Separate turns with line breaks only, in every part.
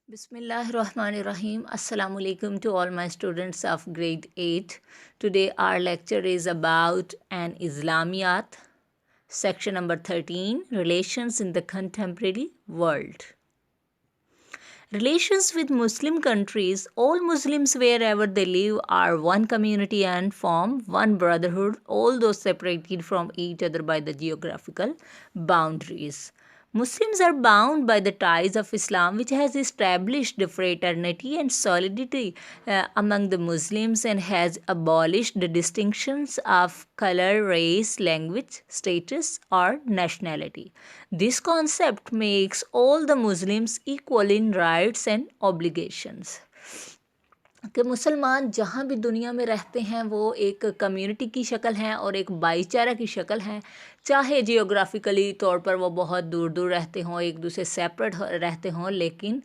Bismillahirrahmanirrahim. Assalamu alaikum to all my students of grade 8. Today our lecture is about an Islamiyat, section number 13, Relations in the Contemporary World. Relations with Muslim countries. All Muslims wherever they live are one community and form one brotherhood, although separated from each other by the geographical boundaries. Muslims are bound by the ties of Islam, which has established the fraternity and solidarity among the Muslims and has abolished the distinctions of color, race, language, status, or nationality. This concept makes all the Muslims equal in rights and obligations. کہ مسلمان جہاں بھی دنیا میں رہتے ہیں وہ ایک کمیونٹی کی شکل ہیں اور ایک بھائی چارہ کی شکل ہیں، چاہے جیوگرافیکلی طور پر وہ بہت دور دور رہتے ہوں، ایک دوسرے سیپریٹ رہتے ہوں، لیکن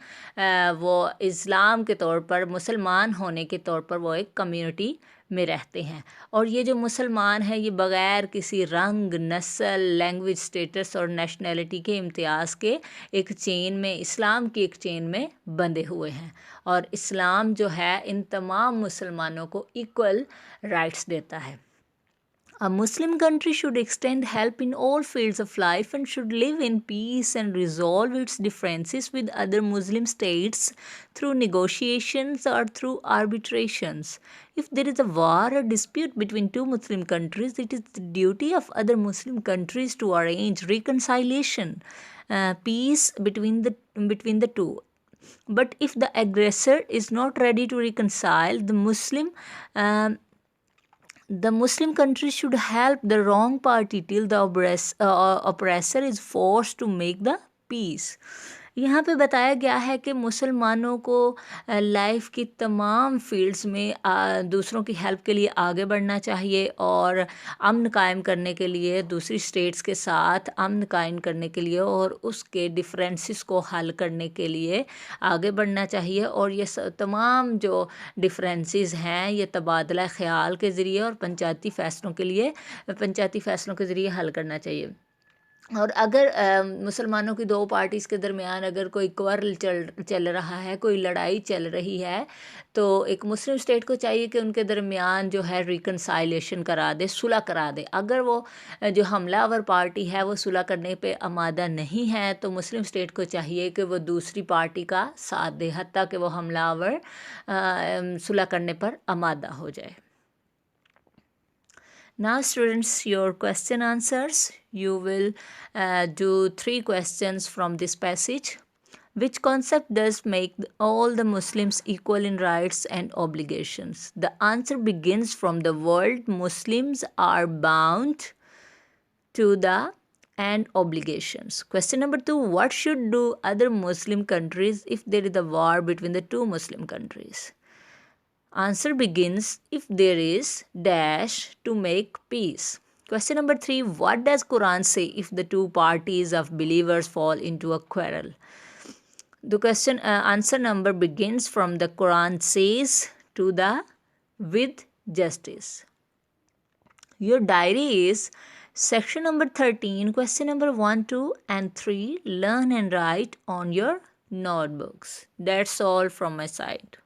وہ اسلام کے طور پر، مسلمان ہونے کے طور پر وہ ایک کمیونٹی میں رہتے ہیں. اور یہ جو مسلمان ہیں یہ بغیر کسی رنگ، نسل، لینگویج، اسٹیٹس اور نیشنلٹی کے امتیاز کے ایک چین میں، اسلام کی ایک چین میں بندھے ہوئے ہیں، اور اسلام جو ہے ان تمام مسلمانوں کو ایکول رائٹس دیتا ہے. A Muslim country should extend help in all fields of life and should live in peace and resolve its differences with other Muslim states through negotiations or through arbitrations. If there is a war or dispute between two Muslim countries, it is the duty of other Muslim countries to arrange reconciliation, peace between the two. But if the aggressor is not ready to reconcile, the Muslim country should help the wrong party till the oppressor is forced to make the peace. یہاں پہ بتایا گیا ہے کہ مسلمانوں کو life کی تمام فیلڈز میں دوسروں کی ہیلپ کے لیے آگے بڑھنا چاہیے، اور امن قائم کرنے کے لیے، دوسری اسٹیٹس کے ساتھ امن قائم کرنے کے لیے اور اس کے ڈفرینسز کو حل کرنے کے لیے آگے بڑھنا چاہیے. اور یہ تمام جو ڈفرینسز ہیں یہ تبادلہ خیال کے ذریعے اور پنچایتی فیصلوں کے ذریعے حل کرنا چاہیے. اور اگر مسلمانوں کی دو پارٹیز کے درمیان اگر کوئی کوارل چل رہا ہے، کوئی لڑائی چل رہی ہے، تو ایک مسلم اسٹیٹ کو چاہیے کہ ان کے درمیان جو ہے ریکنسائلیشن کرا دے، صلح کرا دے. اگر وہ جو حملہ آور پارٹی ہے وہ صلح کرنے پہ آمادہ نہیں ہے تو مسلم اسٹیٹ کو چاہیے کہ وہ دوسری پارٹی کا ساتھ دے، حتیٰ کہ وہ حملہ آور صلح کرنے پر آمادہ ہو جائے. Now students, your question answers. You will do 3 questions from this passage. Which concept does make all the Muslims equal in rights and obligations? The answer begins from the word Muslims are bound to the and obligations. Question number 2, what should do other Muslim countries if there is a war between the two Muslim countries? Answer begins if there is dash to make peace. Question number 3, what does Quran say if the two parties of believers fall into a quarrel? The question answer number begins from the Quran says to the with justice. Your diary is section number 13, question number 1, 2 and 3. Learn and write on your notebooks. That's all from my side.